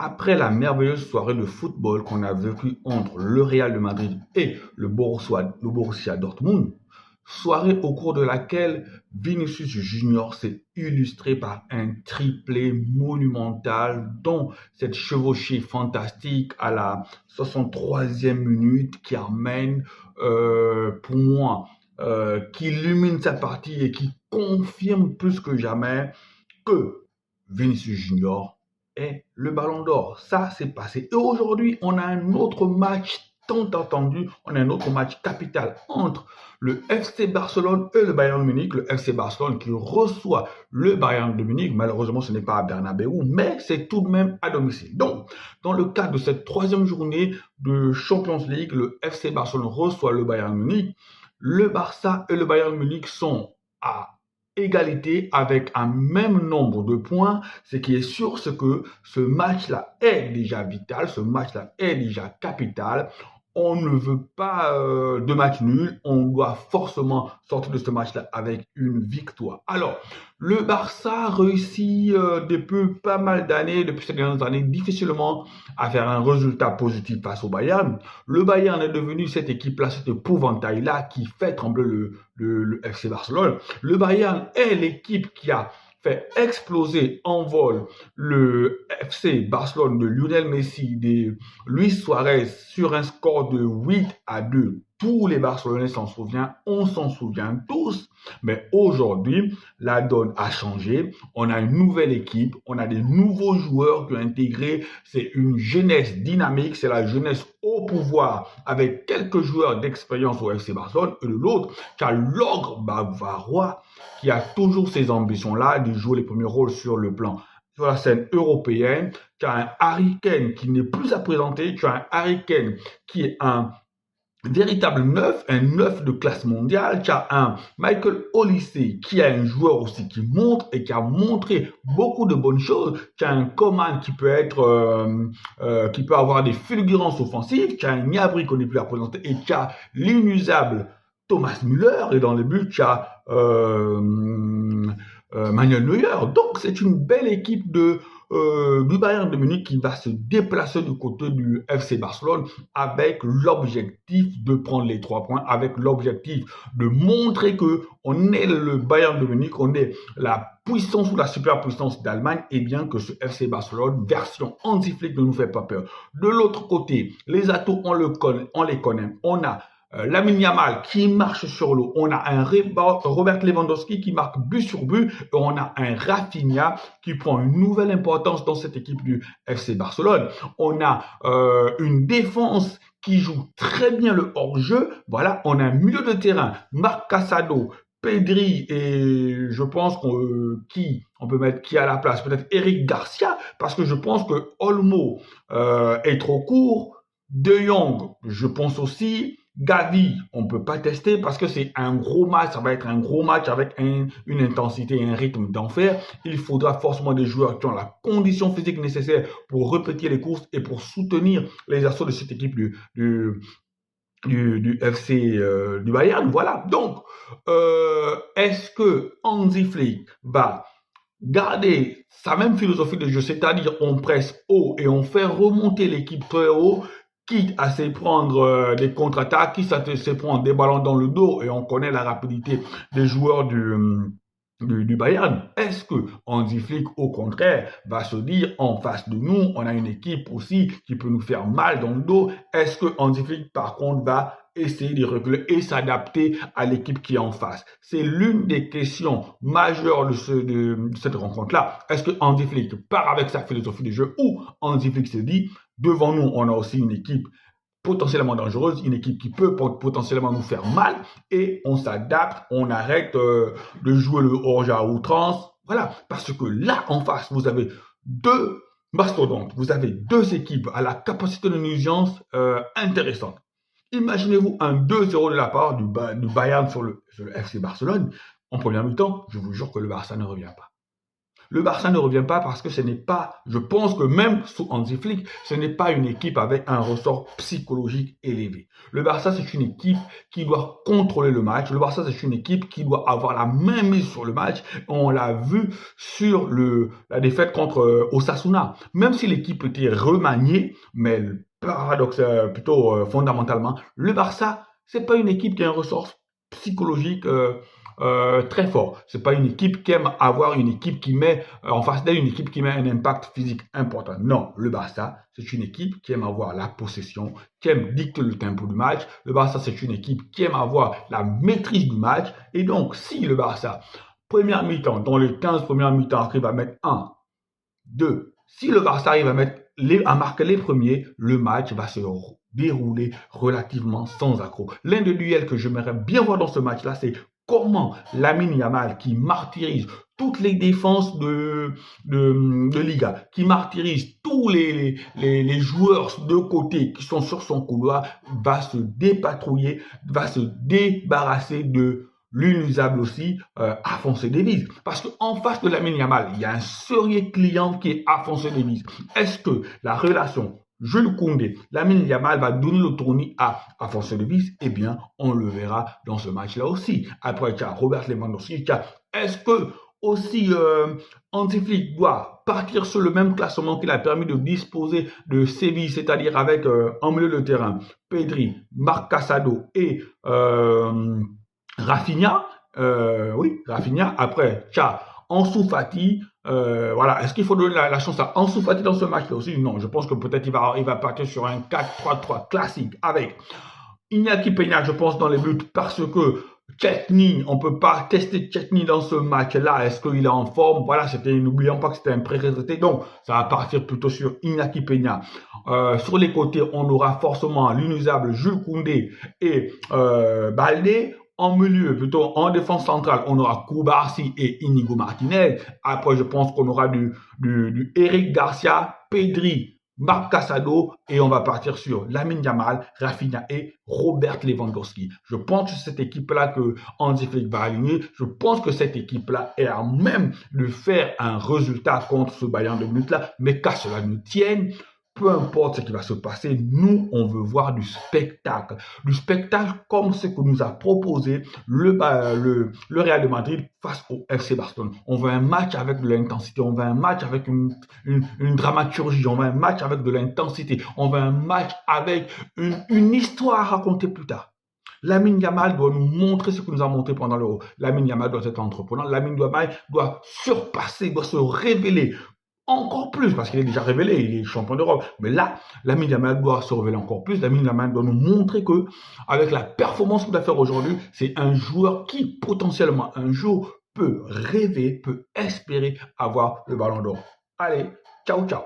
Après la merveilleuse soirée de football qu'on a vécue entre le Real de Madrid et le Borussia Dortmund, soirée au cours de laquelle Vinicius Junior s'est illustré par un triplé monumental, dont cette chevauchée fantastique à la 63e minute qui amène, pour moi, qui illumine sa partie et qui confirme plus que jamais que Vinicius Junior est le Ballon d'Or. Ça, c'est passé. Et aujourd'hui, on a un autre match tant attendu, on a un autre match capital entre le FC Barcelone et le Bayern Munich. Le FC Barcelone qui reçoit le Bayern de Munich. Malheureusement, ce n'est pas à Bernabeu, mais c'est tout de même à domicile. Donc, dans le cadre de cette troisième journée de Champions League, le FC Barcelone reçoit le Bayern Munich. Le Barça et le Bayern Munich sont à égalité avec un même nombre de points. Ce qui est sûr, c'est que ce match-là est déjà vital, ce match-là est déjà capital. On ne veut pas de match nul, on doit forcément sortir de ce match-là avec une victoire. Alors, le Barça réussit depuis pas mal d'années, depuis ces dernières années, difficilement à faire un résultat positif face au Bayern. Le Bayern est devenu cette équipe-là, cet épouvantail-là qui fait trembler le FC Barcelone. Le Bayern est l'équipe qui a fait exploser en vol le FC Barcelone de Lionel Messi, de Luis Suarez sur un score de 8-2. Tous les Barcelonais s'en souviennent, on s'en souvient tous. Mais aujourd'hui, la donne a changé. On a une nouvelle équipe, on a des nouveaux joueurs qui ont intégré. C'est une jeunesse dynamique, c'est la jeunesse au pouvoir avec quelques joueurs d'expérience au FC Barcelone. Et de l'autre, tu as l'ogre bavarois qui a toujours ces ambitions-là de jouer les premiers rôles sur le plan sur la scène européenne. Tu as un Harry Kane qui n'est plus à présenter. Tu as un Harry Kane qui est un véritable neuf, un neuf de classe mondiale. Tu as un Michael Olise qui est un joueur aussi qui montre et qui a montré beaucoup de bonnes choses. Tu as un Coman qui peut qui peut avoir des fulgurances offensives. Tu as un Gnabry qu'on n'est plus à présenter et tu as l'inusable Thomas Müller et dans les buts tu as Manuel Neuer. Donc c'est une belle équipe du Bayern de Munich qui va se déplacer du côté du FC Barcelone avec l'objectif de prendre les 3 points, avec l'objectif de montrer que on est le Bayern de Munich, on est la puissance ou la superpuissance d'Allemagne, et bien que ce FC Barcelone version anti-flic ne nous fait pas peur. De l'autre côté, les atouts on les connaît. On a Lamine Yamal qui marche sur l'eau, on a un Robert Lewandowski qui marque but sur but, et on a un Rafinha qui prend une nouvelle importance dans cette équipe du FC Barcelone. On a une défense qui joue très bien le hors-jeu. Voilà, on a un milieu de terrain, Marc Casado, Pedri et je pense on peut mettre qui à la place, peut-être Eric Garcia, parce que je pense que Olmo est trop court. De Jong, je pense aussi. Gavi, on ne peut pas tester parce que c'est un gros match, ça va être un gros match avec une intensité et un rythme d'enfer. Il faudra forcément des joueurs qui ont la condition physique nécessaire pour répéter les courses et pour soutenir les assauts de cette équipe du FC du Bayern. Voilà. Donc, est-ce que Hansi Flick va garder sa même philosophie de jeu, c'est-à-dire on presse haut et on fait remonter l'équipe très haut, quitte à se prendre des contre-attaques, quitte à se prendre des ballons dans le dos, et on connaît la rapidité des joueurs du Bayern. Est-ce que Hansi Flick, au contraire, va se dire en face de nous, on a une équipe aussi qui peut nous faire mal dans le dos? Est-ce que Hansi Flick, par contre, va essayer de reculer et s'adapter à l'équipe qui est en face? C'est l'une des questions majeures de cette rencontre-là. Est-ce que Hansi Flick part avec sa philosophie de jeu, ou Hansi Flick se dit, devant nous, on a aussi une équipe potentiellement dangereuse, une équipe qui peut potentiellement nous faire mal, et on s'adapte, on arrête de jouer le hors-jeu à outrance. Voilà, parce que là, en face, vous avez deux mastodontes, vous avez deux équipes à la capacité de nuisance intéressante. Imaginez-vous un 2-0 de la part du Bayern sur le FC Barcelone. En première mi-temps, je vous jure que le Barça ne revient pas. Le Barça ne revient pas parce que ce n'est pas, je pense que même sous Hansi Flick, ce n'est pas une équipe avec un ressort psychologique élevé. Le Barça, c'est une équipe qui doit contrôler le match. Le Barça, c'est une équipe qui doit avoir la main mise sur le match. On l'a vu sur la défaite contre Osasuna. Même si l'équipe était remaniée, mais paradoxe, fondamentalement, le Barça, c'est pas une équipe qui a un ressort psychologique très fort. C'est pas une équipe qui aime avoir une équipe qui met en face d'elle une équipe qui met un impact physique important. Non, le Barça, c'est une équipe qui aime avoir la possession, qui aime dicter le tempo du match. Le Barça, c'est une équipe qui aime avoir la maîtrise du match. Et donc, si le Barça, première mi-temps, dans les 15 premières mi-temps, arrive à mettre 1, 2, si le Barça arrive à marquer les premiers, le match va se dérouler relativement sans accroc. L'un des duels que j'aimerais bien voir dans ce match-là, c'est comment Lamine Yamal, qui martyrise toutes les défenses de Liga, qui martyrise tous les joueurs de côté qui sont sur son couloir, va se dépatrouiller, va se débarrasser de l'inusable aussi, Alphonso Davies. Parce qu'en face de Lamine Yamal, il y a un sérieux client qui est Alphonso Davies. Est-ce que la relation Jules Koundé, Lamine Yamal va donner l'autonomie à Alphonso Davies? Eh bien, on le verra dans ce match-là aussi. Après, tu as Robert Lewandowski. Est-ce que aussi Hansi Flick doit partir sur le même classement qu'il a permis de disposer de Séville, c'est-à-dire avec en milieu de terrain Pedri, Marc Casado et Rafinha, oui, Rafinha. Après, tcha, Ansu Fati. Voilà, est-ce qu'il faut donner la chance à Ansu Fati dans ce match-là aussi? Non, je pense que peut-être il va partir sur un 4-3-3 classique avec Iñaki Peña, je pense, dans les buts, parce que Chesney, on ne peut pas tester Chesney dans ce match-là. Est-ce qu'il est en forme? Voilà, n'oublions pas que c'était un pré-retraité. Donc, ça va partir plutôt sur Iñaki Peña. Sur les côtés, on aura forcément l'inusable Jules Koundé et Baldé. En milieu, plutôt en défense centrale, on aura Koubarsi et Inigo Martinez. Après, je pense qu'on aura du Eric Garcia, Pedri, Marc Casado, et on va partir sur Lamine Yamal, Rafinha et Robert Lewandowski. Je pense que cette équipe-là que Hansi Flick va aligner, je pense que cette équipe-là est à même de faire un résultat contre ce Bayern de Munich-là, mais qu'à cela ne tienne, peu importe ce qui va se passer, nous, on veut voir du spectacle. Du spectacle comme ce que nous a proposé le Real de Madrid face au FC Barcelone. On veut un match avec de l'intensité, on veut un match avec une dramaturgie, on veut un match avec de l'intensité, on veut un match avec une histoire à raconter plus tard. Lamine Yamal doit nous montrer ce que nous a montré pendant l'Euro. Lamine Yamal doit être entreprenant. Lamine Yamal doit surpasser, doit se révéler encore plus, parce qu'il est déjà révélé, il est champion d'Europe. Mais là, Lamine Yamal doit se révéler encore plus. Lamine Yamal doit nous montrer que, avec la performance qu'il va faire aujourd'hui, c'est un joueur qui, potentiellement, un jour, peut rêver, peut espérer avoir le ballon d'or. Allez, ciao, ciao.